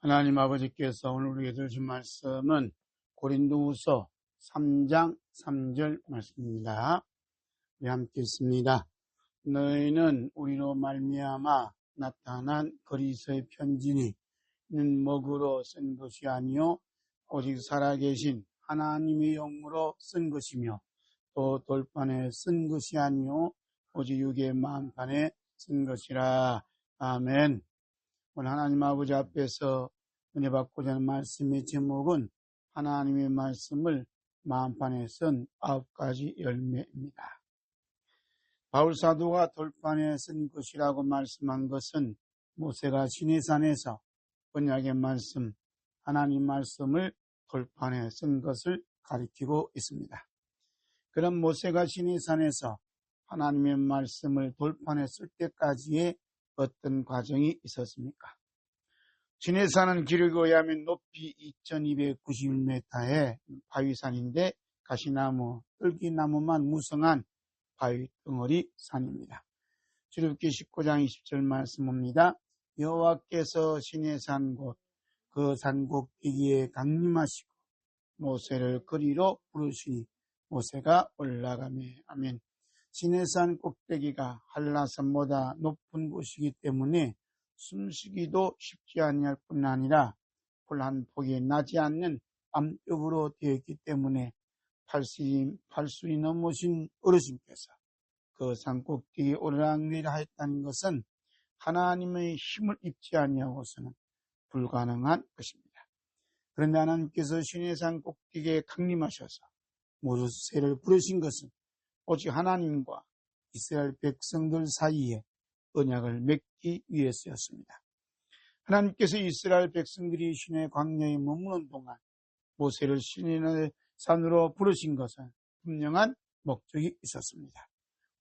하나님 아버지께서 오늘 우리에게 주신 말씀은 고린도후서 3장 3절 말씀입니다. 우리 함께 읽습니다. 너희는 우리로 말미암아 나타난 그리스도의 편지니 이는 먹으로 쓴 것이 아니요 오직 살아계신 하나님의 영으로 쓴 것이며 또 돌판에 쓴 것이 아니요 오직 육의 마음판에 쓴 것이라. 아멘. 오늘 하나님 아버지 앞에서 은혜 받고자 하는 말씀의 제목은 하나님의 말씀을 마음판에 쓴 9가지 열매입니다. 바울 사도가 돌판에 쓴 것이라고 말씀한 것은 모세가 시내산에서 언약의 말씀, 하나님 말씀을 돌판에 쓴 것을 가리키고 있습니다. 그럼 모세가 시내산에서 하나님의 말씀을 돌판에 쓸 때까지의 어떤 과정이 있었습니까? 시내산은 기록에 의하면 높이 2291m의 바위산인데 가시나무, 뜰기나무만 무성한 바위 덩어리 산입니다. 출애굽기 19장 20절 말씀입니다. 여호와께서 시내산 곳 그 산 꼭대기에 강림하시고 모세를 그리로 부르시니 모세가 올라가매. 아멘. 시내산 꼭대기가 한라산보다 높은 곳이기 때문에 숨쉬기도 쉽지 아니할 뿐 아니라 풀 한 폭이 나지 않는 암벽으로 되어 있기 때문에 팔순이 넘으신 어르신께서 그 산 꼭대기에 오르락내리락 하였다는 것은 하나님의 힘을 입지 아니하고서는 불가능한 것입니다. 그런데 하나님께서 시내산 꼭대기에 강림하셔서 모세를 부르신 것은 오직 하나님과 이스라엘 백성들 사이에 언약을 맺기 위해서였습니다. 하나님께서 이스라엘 백성들이 시내 광야에 머무는 동안 모세를 시내산으로 부르신 것은 분명한 목적이 있었습니다.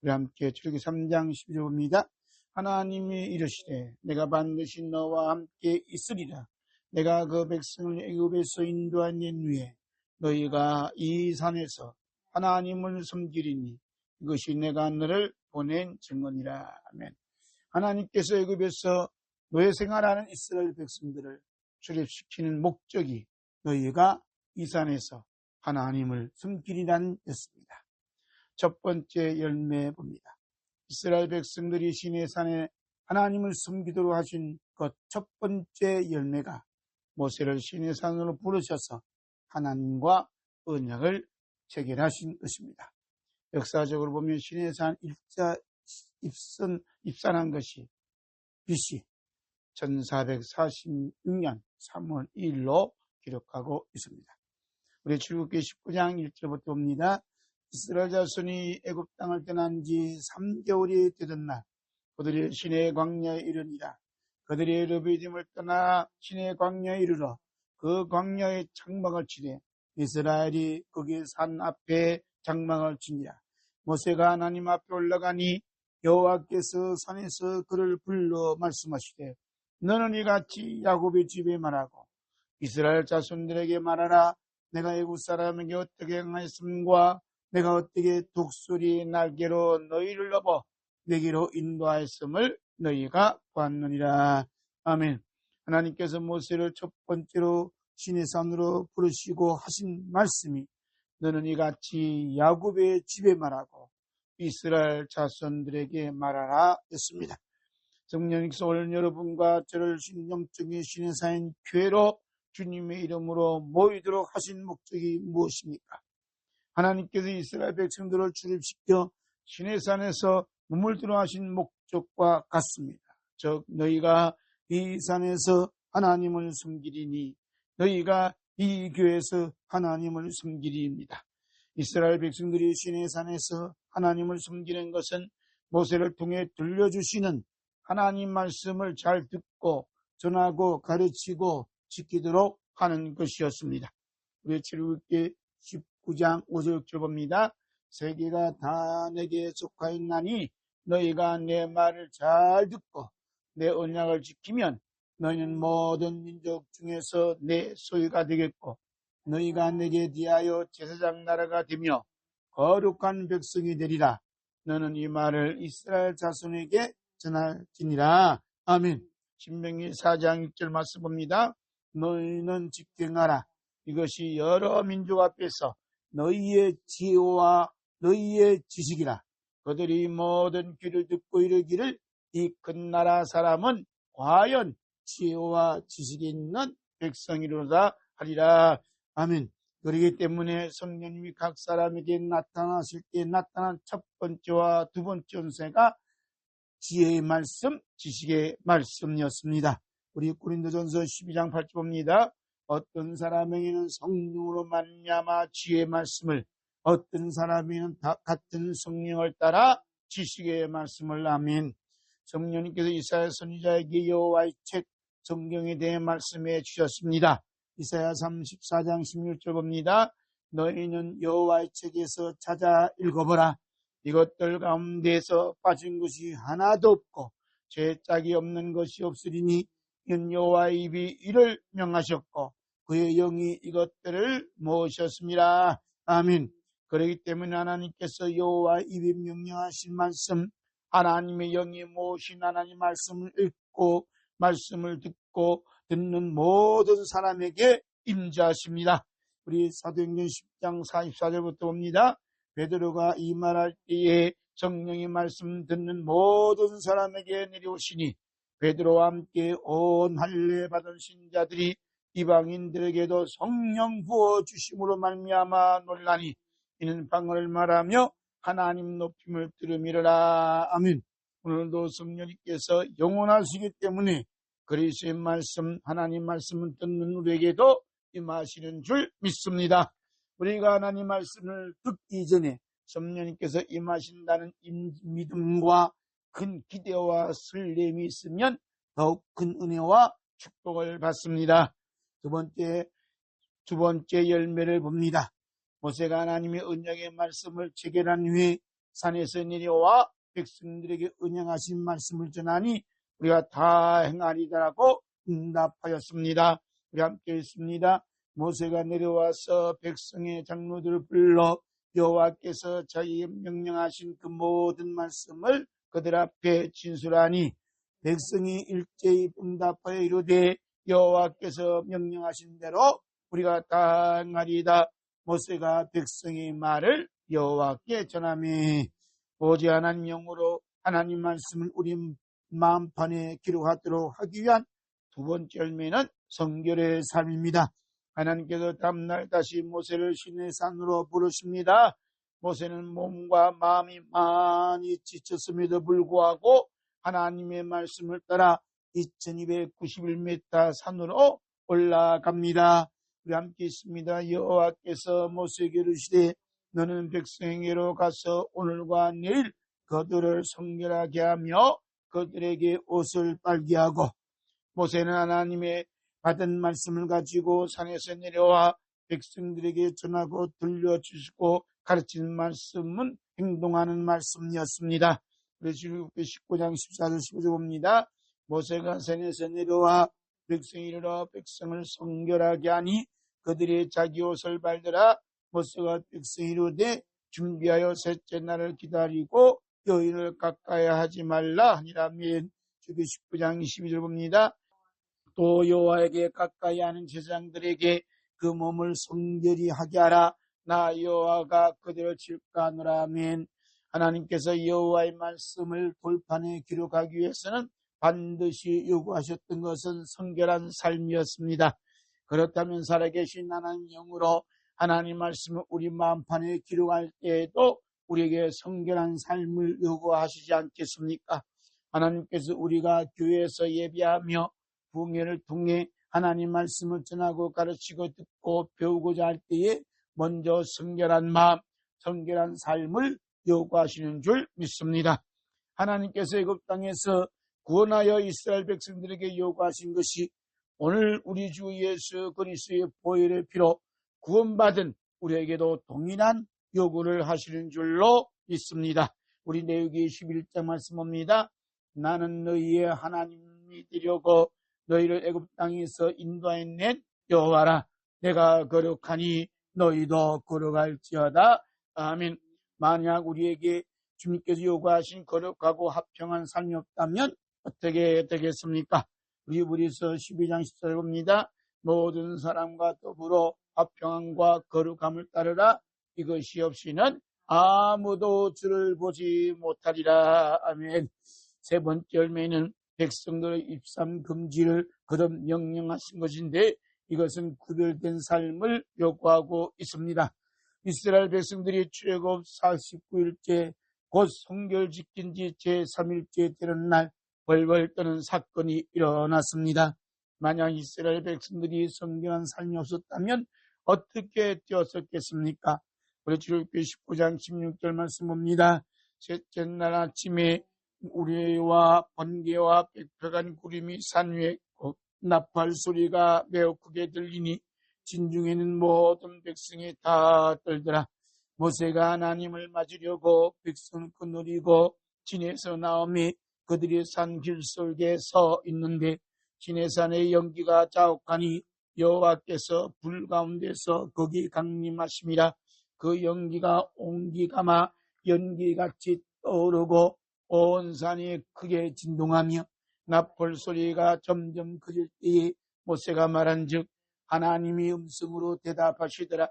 우리 함께 출애굽기 3장 12절입니다. 하나님이 이르시되 내가 반드시 너와 함께 있으리라. 내가 그 백성을 애굽에서 인도한 후에 너희가 이 산에서 하나님을 섬기리니 이것이 내가 너를 보낸 증언이라. 아멘. 하나님께서 애굽에서 노예 생활하는 이스라엘 백성들을 출애굽시키는 목적이 너희가 이 산에서 하나님을 섬기리라는 것입니다. 첫 번째 열매 봅니다. 이스라엘 백성들이 시내산에 하나님을 섬기도록 하신 것 첫 번째 열매가 모세를 시내산으로 부르셔서 하나님과 언약을 체결하신 것입니다. 역사적으로 보면 시내산 입산한 것이 BC 1446년 3월 2일로 기록하고 있습니다. 우리 출애굽기 19장 1절부터 봅니다. 이스라엘 자손이 애굽 땅을 떠난 지 3개월이 되던 날 그들이 시내 광야에 이르니라. 그들이 르비딤을 떠나 시내 광야에 이르러 그 광야에 장막을 치되 이스라엘이 거기 산 앞에 장막을 치니라. 모세가 하나님 앞에 올라가니 여호와께서 산에서 그를 불러 말씀하시되 너는 이같이 야곱의 집에 말하고 이스라엘 자손들에게 말하라. 내가 애굽 사람에게 어떻게 행하였음과 내가 어떻게 독수리 날개로 너희를 넘어 내게로 인도하였음을 너희가 보았느니라. 아멘. 하나님께서 모세를 첫 번째로 시내산으로 부르시고 하신 말씀이 너는 이같이 야곱의 집에 말하고 이스라엘 자손들에게 말하라 했습니다. 성령님께서 오늘 여러분과 저를 영적인 시내산인 교회로 주님의 이름으로 모이도록 하신 목적이 무엇입니까? 하나님께서 이스라엘 백성들을 출입시켜 시내산에서 머물도록 하신 목적과 같습니다. 즉 너희가 이 산에서 하나님을 섬기리니 너희가 이 교회에서 하나님을 섬기리입니다. 이스라엘 백성들이 시내산에서 하나님을 섬기는 것은 모세를 통해 들려주시는 하나님 말씀을 잘 듣고 전하고 가르치고 지키도록 하는 것이었습니다. 우리 출애굽기 19장 5절 6절 봅니다. 세계가 다 내게 속하였나니 너희가 내 말을 잘 듣고 내 언약을 지키면 너희는 모든 민족 중에서 내 소유가 되겠고 너희가 내게 대하여 제사장 나라가 되며 거룩한 백성이 되리라. 너는 이 말을 이스라엘 자손에게 전할지니라. 아멘. 신명기 4장 6절 말씀 봅니다. 너희는 직행하라. 이것이 여러 민족 앞에서 너희의 지혜와 너희의 지식이라. 그들이 모든 귀를 듣고 이르기를 이 큰 나라 사람은 과연 지혜와 지식이 있는 백성이로다 하리라. 아멘. 그렇기 때문에 성령님이 각 사람에게 나타나실 때 나타난 첫 번째와 두 번째 운세가 지혜의 말씀, 지식의 말씀이었습니다. 우리 고린도전서 12장 8절 봅니다. 어떤 사람에게는 성령으로 말미암아 지혜의 말씀을, 어떤 사람에게는 같은 성령을 따라 지식의 말씀을. 아멘. 성령님께서 이사야 선지자에게 여호와의 책 성경에 대해 말씀해 주셨습니다. 이사야 34장 16절 봅니다. 너희는 여호와의 책에서 찾아 읽어보라. 이것들 가운데서 빠진 것이 하나도 없고 죄짝이 없는 것이 없으리니 이는 여호와의 입이 이를 명하셨고 그의 영이 이것들을 모으셨습니다. 아멘. 그렇기 때문에 하나님께서 여호와의 입이 명령하신 말씀, 하나님의 영이 모으신 하나님 말씀을 읽고 말씀을 듣고 듣는 모든 사람에게 임재하십니다. 우리 사도행전 10장 44절부터 봅니다. 베드로가 이 말할 때에 성령의 말씀 듣는 모든 사람에게 내려오시니 베드로와 함께 온 할례 받은 신자들이 이방인들에게도 성령 부어 주심으로 말미암아 놀라니 이는 방언을 말하며 하나님 높임을 들음이라. 아멘. 오늘도 성령님께서 영원하시기 때문에 그리스도의 말씀, 하나님 말씀을 듣는 우리에게도 임하시는 줄 믿습니다. 우리가 하나님 말씀을 듣기 전에 성령님께서 임하신다는 믿음과 큰 기대와 설렘이 있으면 더욱 큰 은혜와 축복을 받습니다. 두 번째 열매를 봅니다. 모세가 하나님의 언약의 말씀을 체결한 후에 산에서 내려와 백성들에게 언약하신 말씀을 전하니 우리가 다 행하리다라고 응답하였습니다. 우리 함께 읽습니다. 모세가 내려와서 백성의 장로들을 불러 여호와께서 자기에게 명령하신 그 모든 말씀을 그들 앞에 진술하니 백성이 일제히 응답하여 이르되 여호와께서 명령하신 대로 우리가 다 행하리이다. 모세가 백성의 말을 여호와께 전하며 오직 하나님 영으로 하나님 말씀을 우리 마음판에 기록하도록 하기 위한 두 번째 열매는 성결의 삶입니다. 하나님께서 다음날 다시 모세를 시내산으로 부르십니다. 모세는 몸과 마음이 많이 지쳤음에도 불구하고 하나님의 말씀을 따라 2291m 산으로 올라갑니다. 우리 함께 있습니다. 여호와께서 모세에게 이르시되 너는 백성에게로 가서 오늘과 내일 그들을 성결하게 하며 그들에게 옷을 빨게 하고. 모세는 하나님의 받은 말씀을 가지고 산에서 내려와 백성들에게 전하고 들려주시고 가르치는 말씀은 행동하는 말씀이었습니다. 그래서 19장 14절 15절 봅니다. 모세가 산에서 내려와 백성이 이르러 백성을 성결하게 하니 그들이 자기 옷을 발더라. 모세가 백성이 이르되 준비하여 셋째 날을 기다리고 여인을 가까이 하지 말라 하니라면. 19장 22절 봅니다. 또 여호와에게 가까이 하는 제사장들에게 그 몸을 성결히 하게 하라. 나 여호와가 그들을 칠까노라. 아멘. 하나님께서 여호와의 말씀을 돌판에 기록하기 위해서는 반드시 요구하셨던 것은 성결한 삶이었습니다. 그렇다면 살아계신 하나님 영으로 하나님 말씀을 우리 마음판에 기록할 때에도 우리에게 성결한 삶을 요구하시지 않겠습니까? 하나님께서 우리가 교회에서 예배하며 부흥회를 통해 하나님 말씀을 전하고 가르치고 듣고 배우고자 할 때에 먼저 성결한 마음, 성결한 삶을 요구하시는 줄 믿습니다. 하나님께서 애굽 땅에서 구원하여 이스라엘 백성들에게 요구하신 것이 오늘 우리 주 예수 그리스도의 보혈의 피로 구원받은 우리에게도 동일한 요구를 하시는 줄로 믿습니다. 우리 레위기 11장 말씀입니다. 나는 너희의 하나님이 되려고 너희를 애굽 땅에서 인도해낸 여호와라. 내가 거룩하니 너희도 거룩할지어다. 아멘. 만약 우리에게 주님께서 요구하신 거룩하고 합평한 삶이 없다면 어떻게 되겠습니까? 우리 히브리서 12장 14절 봅니다. 모든 사람과 더불어 화평함과 거룩함을 따르라. 이것이 없이는 아무도 주를 보지 못하리라. 아멘. 세 번째 열매는 백성들의 입삼 금지를 거듭 명령하신 것인데 이것은 구별된 삶을 요구하고 있습니다. 이스라엘 백성들이 출애굽 49일째 곧 성결 지킨 지 제3일째 되는 날 벌벌 떠는 사건이 일어났습니다. 만약 이스라엘 백성들이 성결한 삶이 없었다면 어떻게 되었었겠습니까? 우리 출애굽기 19장 16절 말씀 봅니다. 셋째 날 아침에 우레와 번개와 빽빽한 구름이 산 위에 나팔 소리가 매우 크게 들리니 진중에는 모든 백성이 다 떨더라. 모세가 하나님을 맞으려고 백성을 거느리고 진에서 나오며 그들이 산 길속에 서 있는데 시내산의 연기가 자욱하니 여호와께서 불 가운데서 거기 강림하심이라. 그 연기가 온기가마 연기같이 떠오르고 온 산이 크게 진동하며 나팔 소리가 점점 커질 때에 모세가 말한즉 하나님이 음성으로 대답하시더라.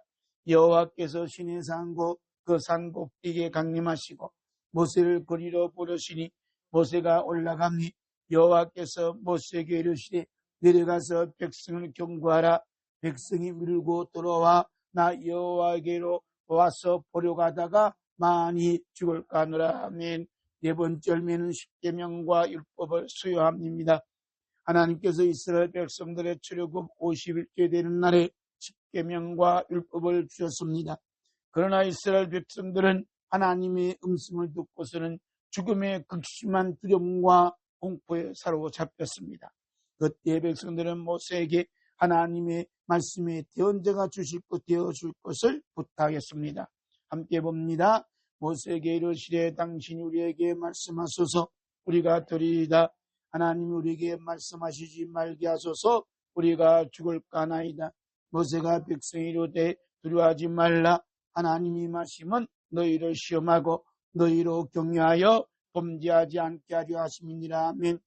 여호와께서 시내산고 그 산 꼭대기에 강림하시고 모세를 거리로 부르시니 모세가 올라가니 여호와께서 모세에게 이르시되 내려가서 백성을 경고하라. 백성이 밀고 돌아와 나 여호와에게로 와서 보려고 하다가 많이 죽을까 하노라. 아멘. 네 번째 열매는 십계명과 율법을 수여함입니다. 하나님께서 이스라엘 백성들의 출애굽 50일째 되는 날에 십계명과 율법을 주셨습니다. 그러나 이스라엘 백성들은 하나님의 음성을 듣고서는 죽음의 극심한 두려움과 공포에 사로잡혔습니다. 그때 백성들은 모세에게 하나님의 말씀에 대언자가 되어줄 것을 부탁했습니다. 함께 봅니다. 모세에게 이르시되 당신이 우리에게 말씀하소서 우리가 들으리이다. 하나님이 우리에게 말씀하시지 말게 하소서 우리가 죽을까 하나이다. 모세가 백성이 이르되 두려워하지 말라. 하나님이 말씀은 너희를 시험하고 너희로 격려하여 범죄하지 않게 하려 하심이니라. 아멘.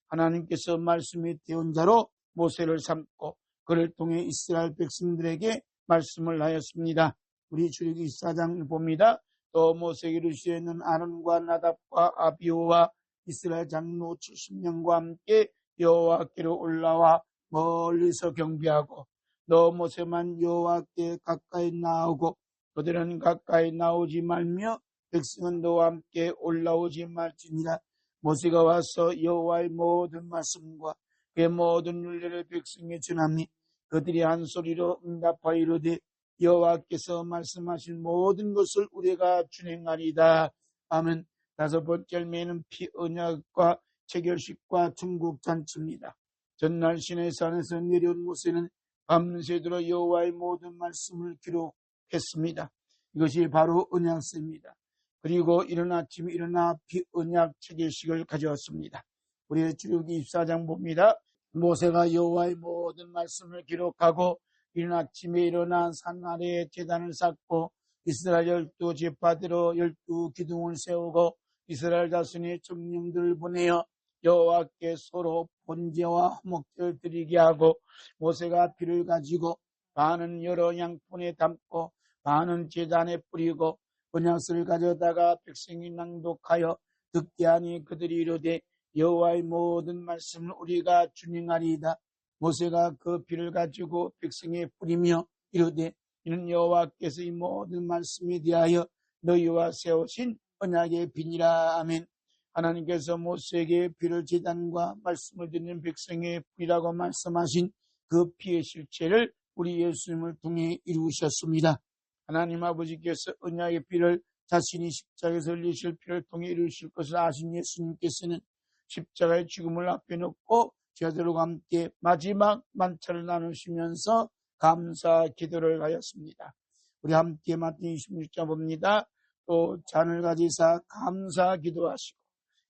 하나님께서 말씀의 대언자로 모세를 삼고 그를 통해 이스라엘 백성들에게 말씀을 하였습니다. 우리 출애굽기 24장을 봅니다. 또 모세에게 이르시되 아론과 나답과 아비후와 이스라엘 장로 70명과 함께 여호와께로 올라와 멀리서 경배하고 너 모세만 여호와께 가까이 나오고 그들은 가까이 나오지 말며 백성은 너와 함께 올라오지 말지니라. 모세가 와서 여호와의 모든 말씀과 그의 모든 윤례를 백성에 전하니 그들이 한 소리로 응답하여 이르되 여호와께서 말씀하신 모든 것을 우리가 준행하리이다. 아멘. 다섯 번째 열매는 피언약과 체결식과 천국잔치입니다. 전날 시내산에서 내려온 모세는 밤새도록 여호와의 모든 말씀을 기록했습니다. 이것이 바로 언약서입니다. 그리고 이른 아침에 일어나 피언약 체결식을 가져왔습니다. 우리의 출애굽기 24장 봅니다. 모세가 여호와의 모든 말씀을 기록하고 이른 아침에 일어나 산 아래에 제단을 쌓고 이스라엘 12지파대로 12기둥을 세우고 이스라엘 자손의 청년들을 보내어 여호와께 서로 번제와 화목제를 드리게 하고 모세가 피를 가지고 반은 여러 양푼에 담고 반은 제단에 뿌리고 언약서를 가져다가 백성이 낭독하여 듣게 하니 그들이 이르되 여호와의 모든 말씀을 우리가 준행하리이다. 모세가 그 피를 가지고 백성에 뿌리며 이르되 이는 여호와께서 이 모든 말씀에 대하여 너희와 세우신 언약의 피니라. 아멘. 하나님께서 모세에게 피를 제단과 말씀을 듣는 백성의 피라고 말씀하신 그 피의 실체를 우리 예수님을 통해 이루셨습니다. 하나님 아버지께서 언약의 피를 자신이 십자가에서 흘리실 피를 통해 이루실 것을 아신 예수님께서는 십자가의 죽음을 앞에 놓고 제자들과 함께 마지막 만찬을 나누시면서 감사 기도를 하였습니다. 우리 함께 마태복음 26장 봅니다. 또 잔을 가지사 감사 기도하시고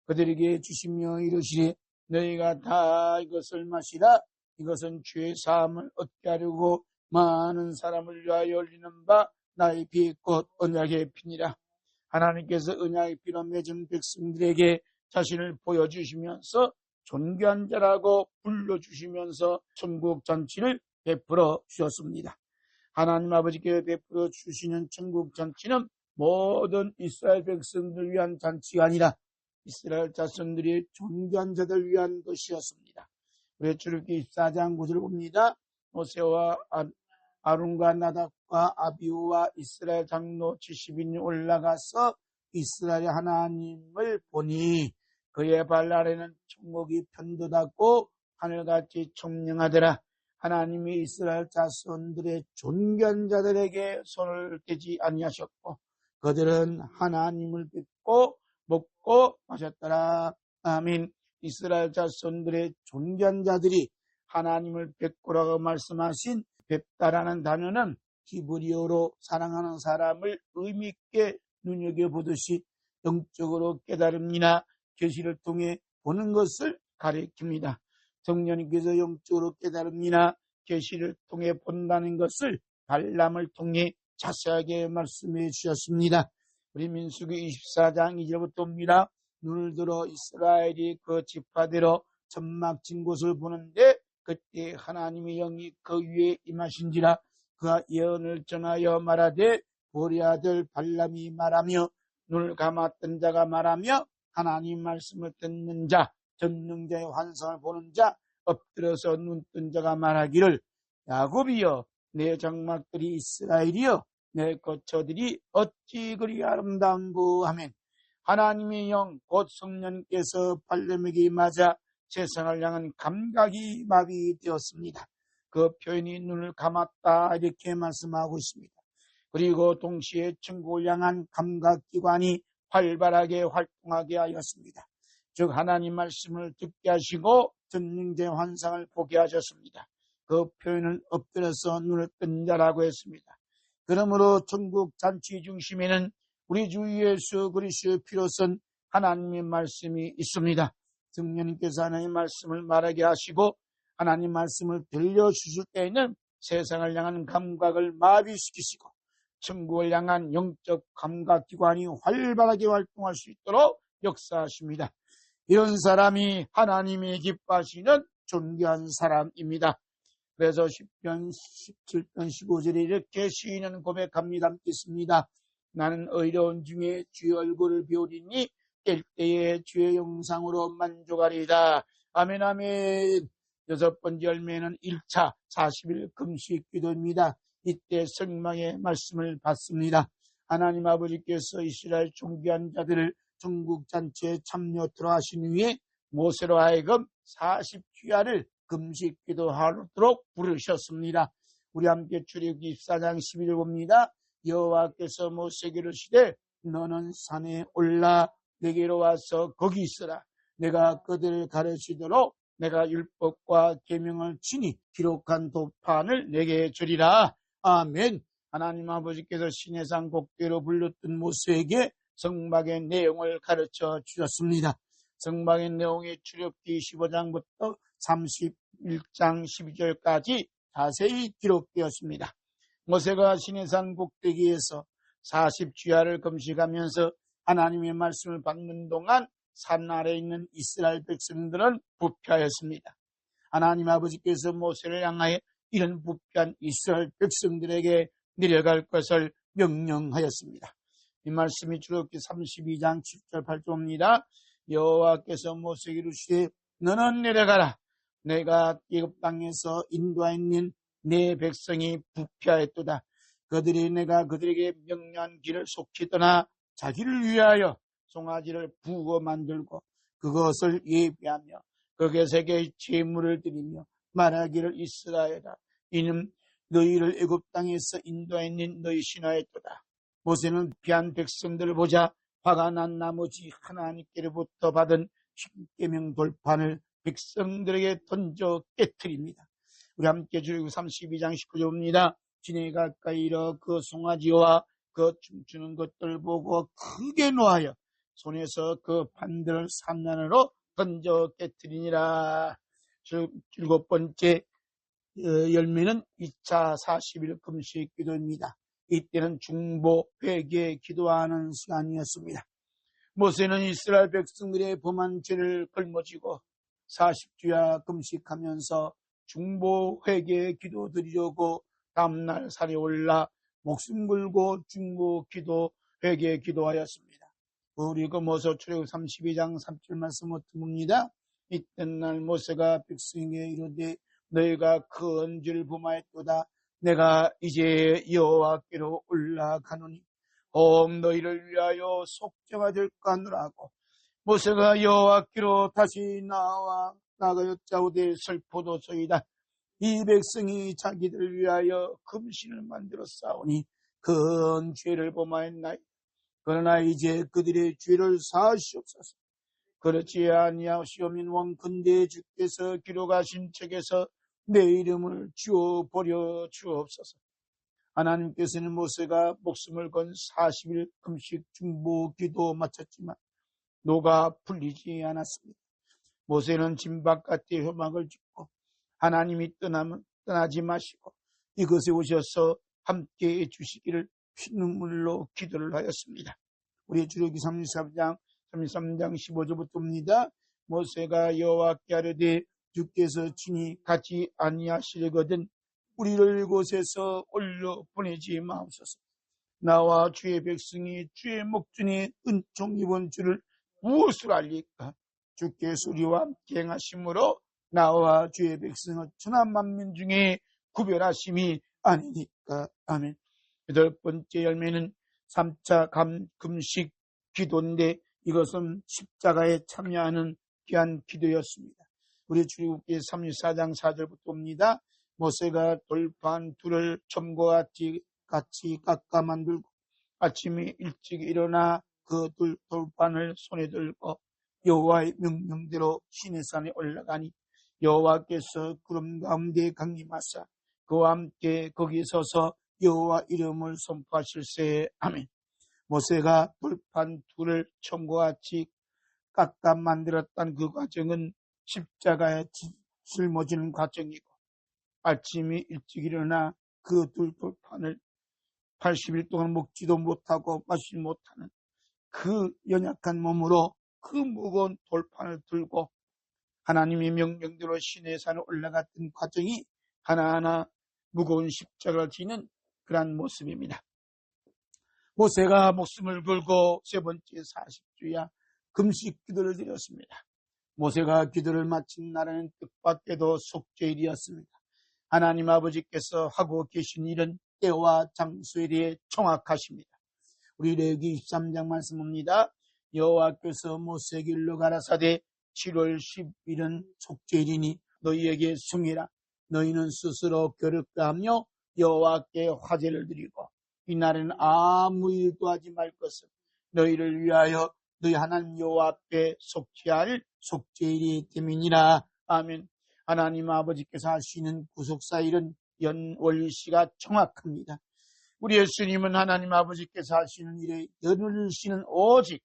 그들에게 주시며 이르시되 너희가 다 이것을 마시라. 이것은 죄 사함을 얻게 하려고 많은 사람을 위하여 흘리는 바 나의 피 곧 언약의 피니라. 하나님께서 언약의 피로 맺은 백성들에게 자신을 보여주시면서 존귀한 자라고 불러주시면서 천국 잔치를 베풀어 주셨습니다. 하나님 아버지께 베풀어 주시는 천국 잔치는 모든 이스라엘 백성들을 위한 잔치가 아니라 이스라엘 자손들이 존귀한 자들을 위한 것이었습니다. 우리 출애굽기 24장 9절을 봅니다. 모세와 아론과 나답과 아비후와 이스라엘 장로 70인이 올라가서 이스라엘 하나님을 보니 그의 발 아래는 천국이 편도닫고 하늘같이 청명하더라. 하나님이 이스라엘 자손들의 존귀한 자들에게 손을 떼지 아니하셨고 그들은 하나님을 뵙고 먹고 마셨더라. 아멘. 이스라엘 자손들의 존귀한 자들이 하나님을 뵙고라고 말씀하신 뵙다라는 단어는 히브리어로 사랑하는 사람을 의미있게 눈여겨보듯이 영적으로 깨달음이나 계시를 통해 보는 것을 가리킵니다. 성령님께서 영적으로 깨달음이나 계시를 통해 본다는 것을 발람을 통해 자세하게 말씀해 주셨습니다. 우리 민수기 24장 2절부터 옵니다. 눈을 들어 이스라엘이 그 지파대로 천막 진 곳을 보는데 그때 하나님의 영이 그 위에 임하신지라. 그가 예언을 전하여 말하되 보리 아들 발람이 말하며 눈을 감았던 자가 말하며 하나님 말씀을 듣는 자 전능자의 환상을 보는 자 엎드려서 눈 뜬 자가 말하기를 야곱이여 내 장막들이 이스라엘이여 내 거처들이 어찌 그리 아름다운고 하면 하나님의 영 곧 성령께서 발람에게 맞아 세상을 향한 감각이 마비되었습니다. 그 표현이 눈을 감았다 이렇게 말씀하고 있습니다. 그리고 동시에 천국을 향한 감각기관이 활발하게 활동하게 하였습니다. 즉 하나님 말씀을 듣게 하시고 전능자의 환상을 보게 하셨습니다. 그 표현은 엎드려서 눈을 뜬 자라고 했습니다. 그러므로 천국 잔치 중심에는 우리 주 예수 그리스도의 피로 쓴 하나님의 말씀이 있습니다. 성령님께서 하나님의 말씀을 말하게 하시고 하나님 말씀을 들려주실 때에는 세상을 향한 감각을 마비시키시고 천국을 향한 영적 감각기관이 활발하게 활동할 수 있도록 역사하십니다. 이런 사람이 하나님이 기뻐하시는 존귀한 사람입니다. 그래서 10편 17편 15절에 이렇게 시인은 고백합니다. 믿습니다. 나는 의로운 중에 주의 얼굴을 비우리니 깰 때에 주의 영상으로 만족하리이다. 아멘 아멘. 여섯 번째 열매는 1차 40일 금식 기도입니다. 이때 성망의 말씀을 받습니다. 하나님 아버지께서 이스라엘 존귀한 자들을 천국잔치에 참여토록 하신 후에 모세로 하여금 40주야를 금식 기도하도록 부르셨습니다. 우리 함께 출애굽기 24장 11절 봅니다. 여호와께서 모세에게 이르시되 너는 산에 올라 내게로 와서 거기 있으라. 내가 그들을 가르치도록 내가 율법과 계명을 친히 기록한 도판을 내게 주리라. 아멘. 하나님 아버지께서 시내산 곡대로 불렀던 모세에게 성막의 내용을 가르쳐 주셨습니다. 성막의 내용이 출애굽기 15장부터 31장 12절까지 자세히 기록되었습니다. 모세가 시내산 꼭대기에서 40주야를 금식하면서 하나님의 말씀을 받는 동안 산 아래에 있는 이스라엘 백성들은 부패하였습니다. 하나님 아버지께서 모세를 향하여 이런 부패한 이스라엘 백성들에게 내려갈 것을 명령하였습니다. 이 말씀이 출애굽기 32장 7절 8절입니다. 여호와께서 모세에게 이르시되 너는 내려가라. 내가 애굽 땅에서 인도하였는 내 백성이 부패하였도다. 그들이 내가 그들에게 명령한 길을 속히 떠나 자기를 위하여 송아지를 부어 만들고 그것을 예비하며 그것에게 제물을 드리며 말하기를 이스라엘아 이는 너희를 애굽 땅에서 인도하였는 너희 신하였도다. 모세는 피한 백성들을 보자 화가 난 나머지 하나님께로부터 받은 십계명 돌판을 백성들에게 던져 깨트립니다. 우리 함께 출애굽기 32장 19절입니다. 진에 가까이 이르러 그 송아지와 그 춤추는 것들 보고 크게 노하여 손에서 그 판들을 산난으로 던져 깨트리니라. 일곱 번째 열매는 2차 40일 금식 기도입니다. 이때는 중보, 회개, 기도하는 시간이었습니다. 모세는 이스라엘 백성들의 범한 죄를 걸머지고 40주야 금식하면서 중보 회개 기도 드리려고 다음날 산에 올라 목숨 걸고 중보 기도 회개 기도하였습니다. 우리 모세 출애굽 32장 3절 말씀 어떻게 봅니다. 이튿날 모세가 백성에게 이르되 너희가 큰 죄를 범하였도다. 내가 이제 여호와께로 올라가노니 너희를 위하여 속죄가 될까 하느라고 모세가 여호와께로 다시 나가였자오되 슬프도소이다. 이 백성이 자기들 위하여 금신을 만들어 싸우니 큰 죄를 범하였나이다. 그러나 이제 그들의 죄를 사하시옵소서. 그렇지 아니하시오면 원컨대 주께서 기록하신 책에서 내 이름을 지워버려 주옵소서. 하나님께서는 모세가 목숨을 건 40일 금식 중보 기도 마쳤지만 노가 풀리지 않았습니다. 모세는 진박같이 회막을 짓고 하나님이 떠나지 마시고 이곳에 오셔서 함께해 주시기를 피눈물로 기도를 하였습니다. 우리 출애굽기 33장 15절부터입니다. 모세가 여호와께 아뢰되 주께서 친히 같이 아니하시려거든 우리를 이곳에서 올려 보내지 마옵소서. 나와 주의 백성이 주의 목전에 은총 입은 줄을 무엇을 알리까? 주께서 우리와 함께 행하심으로 나와 주의 백성은 천한 만민 중에 구별하심이 아니니까. 아멘. 8번째 열매는 3차 금식 기도인데 이것은 십자가에 참여하는 귀한 기도였습니다. 우리 출애굽기 34장 4절부터 봅니다. 모세가 돌판 둘을 점과 같이 깎아 만들고 아침에 일찍 일어나 그 돌판을 손에 들고 여호와의 명령대로 시내산에 올라가니 여호와께서 구름 가운데 강림하사 그와 함께 거기 서서 여호와 이름을 선포하실세. 아멘. 모세가 돌판 둘을 점과 같이 깎아 만들었던 그 과정은 십자가에 짊어지는 과정이고 아침에 일찍 일어나 그 돌판을 80일 동안 먹지도 못하고 마시지 못하는 그 연약한 몸으로 그 무거운 돌판을 들고 하나님의 명령대로 시내산에 올라갔던 과정이 하나하나 무거운 십자가를 지는 그러한 모습입니다. 모세가 목숨을 걸고 세 번째 40주야 금식 기도를 드렸습니다. 모세가 기도를 마친 날에는 뜻밖에도 속죄일이었습니다. 하나님 아버지께서 하고 계신 일은 때와 장소에 대해 정확하십니다. 우리 레위기 23장 말씀입니다. 여호와께서 모세에게 일러 가라사대 7월 10일은 속죄일이니 너희에게 승이라. 너희는 스스로 거룩하며 여호와께 화제를 드리고 이날은 아무 일도 하지 말 것은 너희를 위하여 너희 하나님 여호와 앞에 속죄할 속죄일이 됨이니라. 아멘. 하나님 아버지께서 하시는 구속사일은 연월시가 정확합니다. 우리 예수님은 하나님 아버지께서 하시는 일에 연월시는 오직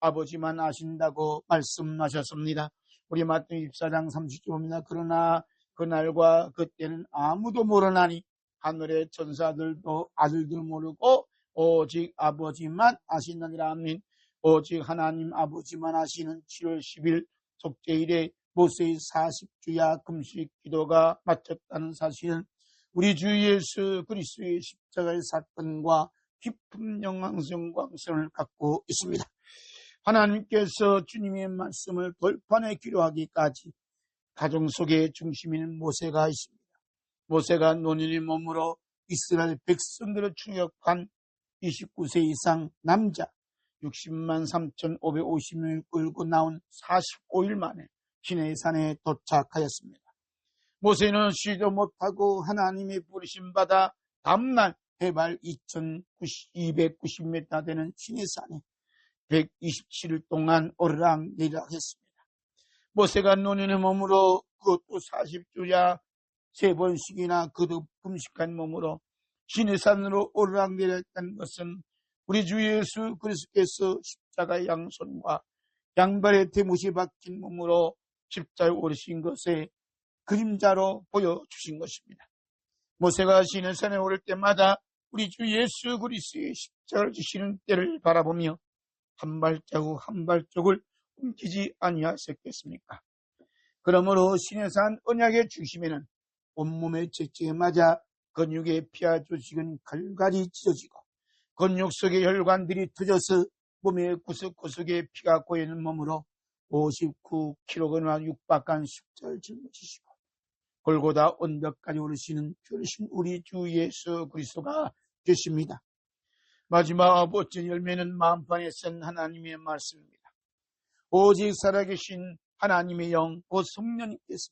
아버지만 아신다고 말씀하셨습니다. 우리 마태복음 24장 30절입니다. 그러나 그날과 그때는 아무도 모르나니 하늘의 천사들도 아들들 모르고 오직 아버지만 아시느니라. 아멘. 오직 하나님 아버지만 아시는 7월 10일 속죄일에 모세의 40주야 금식 기도가 마쳤다는 사실은 우리 주 예수 그리스도의 십자가의 사건과 깊은 연관성을 갖고 있습니다. 하나님께서 주님의 말씀을 돌판에 기록하기까지 가정 속의 중심인 모세가 있습니다. 모세가 노년의 몸으로 이스라엘 백성들을 충격한 29세 이상 남자 60만 3,550명을 끌고 나온 45일 만에 시내산에 도착하였습니다. 모세는 쉬도 못하고 하나님의 부르심 받아 다음날 해발 2,290m 되는 시내산에 127일 동안 오르락내리락 했습니다. 모세가 노년의 몸으로 그것도 40주야 3번씩이나 그도 금식한 몸으로 시내산으로 오르락내리락했다는 것은 우리 주 예수 그리스도께서 십자가의 양손과 양발에 대못이 박힌 몸으로 십자가에 오르신 것의 그림자로 보여주신 것입니다. 모세가 시내산에 오를 때마다 우리 주 예수 그리스도의 십자가를 지시는 때를 바라보며 한 발자국 한 발자국을 옮기지 아니하셨겠습니까? 그러므로 시내산 언약의 중심에는 온몸에 채찍에 맞아 근육에 피와 조직은 갈갈이 찢어지고 근육 속의 혈관들이 터져서 몸의 구석구석에 피가 고이는 몸으로 59kg나 육박한 십자를 짊어지시고 골고다 언덕까지 오르시는 주신 우리 주 예수 그리스도가 되십니다. 마지막 멋진 열매는 마음판에 쓴 하나님의 말씀입니다. 오직 살아계신 하나님의 영, 곧 성령님께서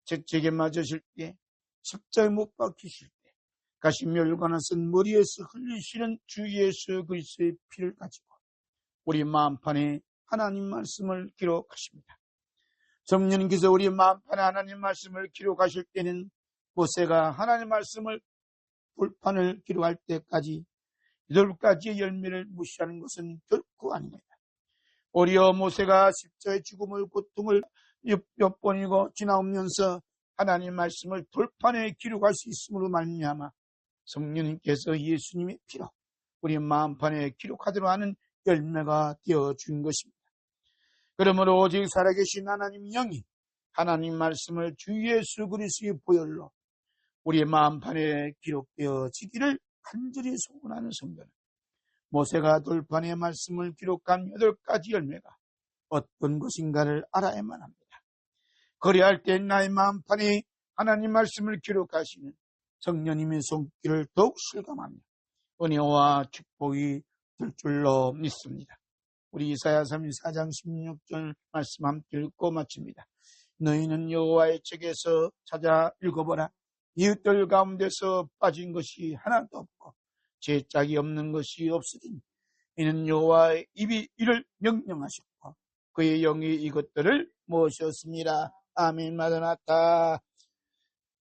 채찍에 맞으실 때, 십자에 못 박히실 때, 가시멸관을 쓴 머리에서 흘리시는 주 예수 그리스도의 피를 가지고 우리 마음판에 하나님 말씀을 기록하십니다. 성령님께서 우리 마음판에 하나님 말씀을 기록하실 때는 모세가 하나님 말씀을 돌판을 기록할 때까지 8가지의 열매를 무시하는 것은 결코 아닙니다. 오히려 모세가 십자의 죽음을 고통을 몇 번이고 지나오면서 하나님 말씀을 돌판에 기록할 수 있음으로 말미암아 성령님께서 예수님의 피로 우리 마음판에 기록하도록 하는 열매가 되어준 것입니다. 그러므로 오직 살아계신 하나님 영이 하나님 말씀을 주 예수 그리스도의 보혈로 우리의 마음판에 기록되어지기를 간절히 소원하는 성도는 모세가 돌판에 말씀을 기록한 8가지 열매가 어떤 것인가를 알아야만 합니다. 그리할 때 나의 마음판에 하나님 말씀을 기록하시는 성령님의 손길을 더욱 실감하며 은혜와 축복이 될 줄로 믿습니다. 우리 이사야 34장 16절 말씀 함께 읽고 마칩니다. 너희는 여호와의 책에서 찾아 읽어보라. 이웃들 가운데서 빠진 것이 하나도 없고 죄짝이 없는 것이 없으리니 이는 여호와의 입이 이를 명령하셨고 그의 영이 이것들을 모셨습니다. 아멘. 마라나타.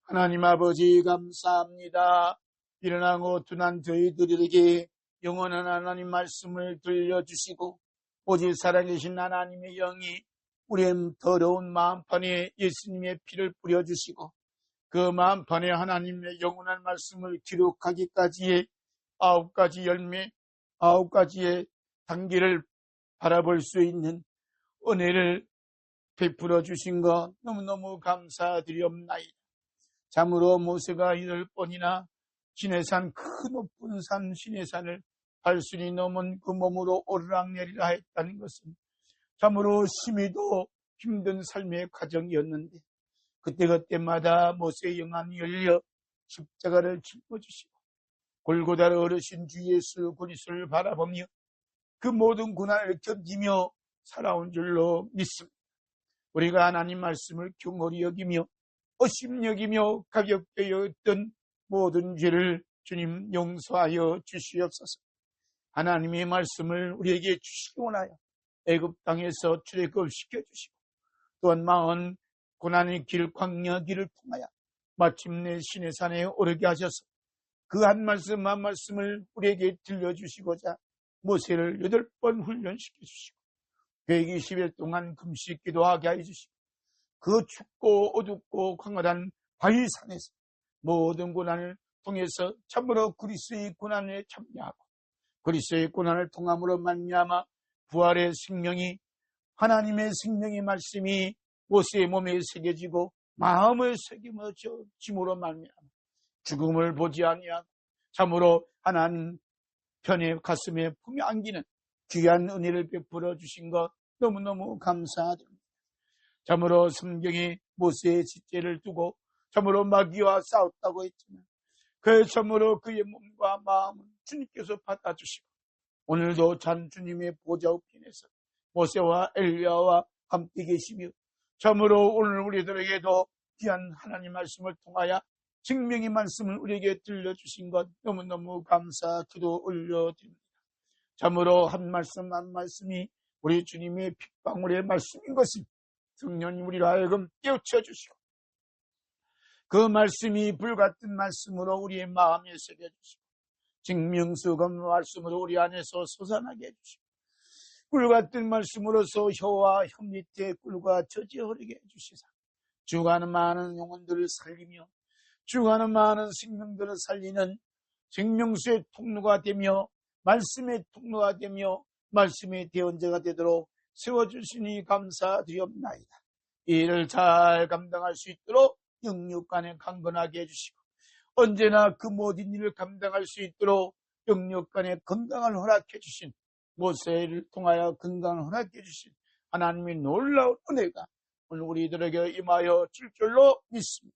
하나님 아버지 감사합니다. 일어나고 둔한 저희들에게 영원한 하나님 말씀을 들려주시고 오직 살아계신 하나님의 영이 우리의 더러운 마음판에 예수님의 피를 뿌려주시고 그 마음판에 하나님의 영원한 말씀을 기록하기까지의 9가지 열매, 9가지의 단계를 바라볼 수 있는 은혜를 베풀어 주신 것 너무너무 감사드리옵나이다. 참으로 모세가 8번이나 시내산, 그 높은 산 시내산을 발순이 넘은 그 몸으로 오르락내리라 했다는 것은 참으로 심히도 힘든 삶의 과정이었는데 그때마다 모세의 영안이 열려 십자가를 짊어지시고 골고다를 어르신 주 예수 그리스도를 바라보며 그 모든 고난을 견디며 살아온 줄로 믿습니다. 우리가 하나님 말씀을 경홀히 여기며 어심 여기며 가볍게 여겼던 모든 죄를 주님 용서하여 주시옵소서. 하나님의 말씀을 우리에게 주시기 원하여 애굽 땅에서 출애굽시켜 주시고 또한 마흔 고난의 길, 광야 길을 통하여 마침내 시내산에 오르게 하셔서 그 한 말씀 한 말씀을 우리에게 들려주시고자 모세를 8번 훈련시켜 주시고 120일 동안 금식 기도하게 해주시고 그 춥고 어둡고 광활한 바위산에서 모든 고난을 통해서 참으로 그리스도의 고난에 참여하고 그리스도의 고난을 통함으로 말미암아 부활의 생명이 하나님의 생명의 말씀이 모세의 몸에 새겨지고 마음을 새김으로 말미암아 죽음을 보지 아니하고 참으로 하나님 편의 가슴에 품에 안기는 귀한 은혜를 베풀어 주신 것 너무너무 감사드립니다. 참으로 성경에 모세의 지체를 두고 참으로 마귀와 싸웠다고 했지만 그 참으로 그의 몸과 마음을 주님께서 받아주시고 오늘도 참 주님의 보좌 우편에서 모세와 엘리야와 함께 계시며 참으로 오늘 우리들에게도 귀한 하나님 말씀을 통하여 증명의 말씀을 우리에게 들려주신 것 너무너무 감사 기도 올려드립니다. 참으로 한 말씀 한 말씀이 우리 주님의 핏방울의 말씀인 것을 성령님 우리로 하여금 깨우쳐 주시고 그 말씀이 불같은 말씀으로 우리의 마음에 새겨주시고 증명수금 말씀으로 우리 안에서 솟아나게 해주시고 꿀같은 말씀으로서 혀와 혀 밑에 꿀과 젖이 흐르게 해주시사 죽어가는 많은 영혼들을 살리며 죽어가는 많은 생명들을 살리는 생명수의 통로가 되며 말씀의 통로가 되며 말씀의 대언자가 되도록 세워주시니 감사드리옵나이다. 이 일을 잘 감당할 수 있도록 영육 간에 강건하게 해주시고 언제나 그 모든 일을 감당할 수 있도록 영육 간에 건강을 허락해 주신 모세를 통하여 건강을 허락해 주신 하나님의 놀라운 은혜가 오늘 우리들에게 임하여 줄 줄로 믿습니다.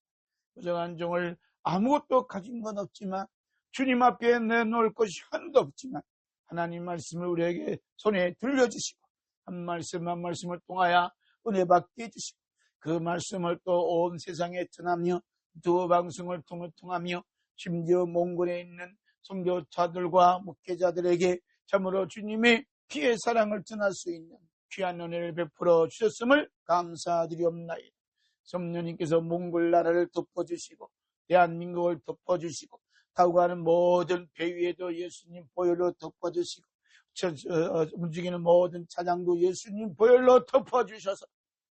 부정한 종을 아무것도 가진 건 없지만 주님 앞에 내놓을 것이 하나도 없지만 하나님 말씀을 우리에게 손에 들려주시고 한 말씀 한 말씀을 통하여 은혜 받게 해주시고 그 말씀을 또 온 세상에 전하며 두 방송을 통하며 심지어 몽골에 있는 선교사들과 목회자들에게 참으로 주님의 피의 사랑을 전할 수 있는 귀한 은혜를 베풀어 주셨음을 감사드리옵나이다. 성령님께서 몽골 나라를 덮어주시고 대한민국을 덮어주시고 타고 가는 모든 배 위에도 예수님 보혈로 덮어주시고 움직이는 모든 차량도 예수님 보혈로 덮어주셔서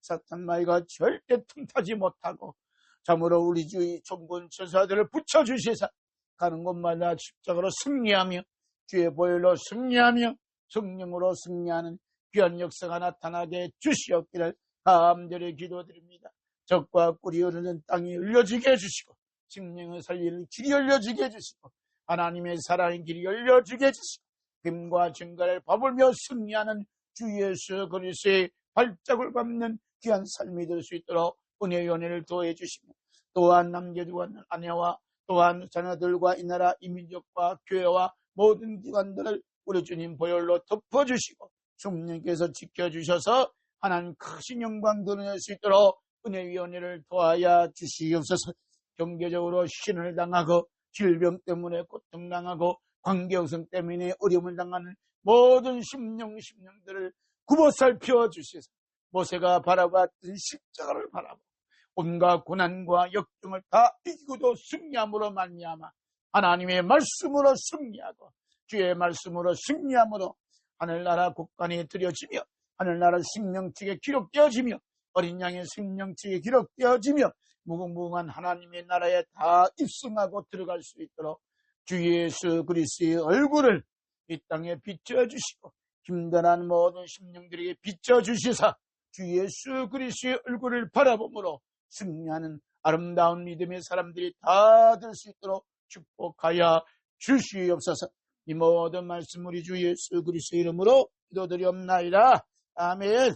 사탄마귀가 절대 틈타지 못하고 참으로 우리 주의 종군 천사들을 붙여주시사 가는 곳마다 십자가로 승리하며 주의 보혈로 승리하며 성령으로 승리하는 귀한 역사가 나타나게 주시옵기를 감절히 기도드립니다. 적과 꿀이 흐르는 땅이 열려지게 해주시고 심령을 살리는 길이 열려지게 해주시고 하나님의 사랑의 길이 열려지게 해주시고 힘과 증거를 버물며 승리하는 주 예수 그리스도의 발자국을 밟는 귀한 삶이 될 수 있도록 은혜의 연회를 더해 주시며 또한 남겨두고 있는 아내와 또한 자녀들과 이 나라 이민족과 교회와 모든 기관들을 우리 주님 보혈로 덮어주시고 성령께서 지켜주셔서 하나님 크신 영광 드러낼 수 있도록 은혜의 연회를 도하여 주시옵소서. 경제적으로 신을 당하고 질병 때문에 고통당하고 관계형성 때문에 어려움을 당하는 모든 심령들을 굽어 살펴 주시소. 모세가 바라봤던 십자가를 바라보고 온갖 고난과 역경을 다 이기고도 승리함으로 말미암아 하나님의 말씀으로 승리하고 주의 말씀으로 승리함으로 하늘나라 국간에 들여지며 하늘나라 생명책에 기록되어지며 어린 양의 생명책에 기록되어지며 무궁무궁한 하나님의 나라에 다 입성하고 들어갈 수 있도록 주 예수 그리스도의 얼굴을 이 땅에 비춰주시고 힘들어하는 모든 심령들에게 비춰주시사 주 예수 그리스도의 얼굴을 바라보므로 승리하는 아름다운 믿음의 사람들이 다 될 수 있도록 축복하여 주시옵소서. 이 모든 말씀 우리 주 예수 그리스도의 이름으로 기도드리옵나이다. 아멘.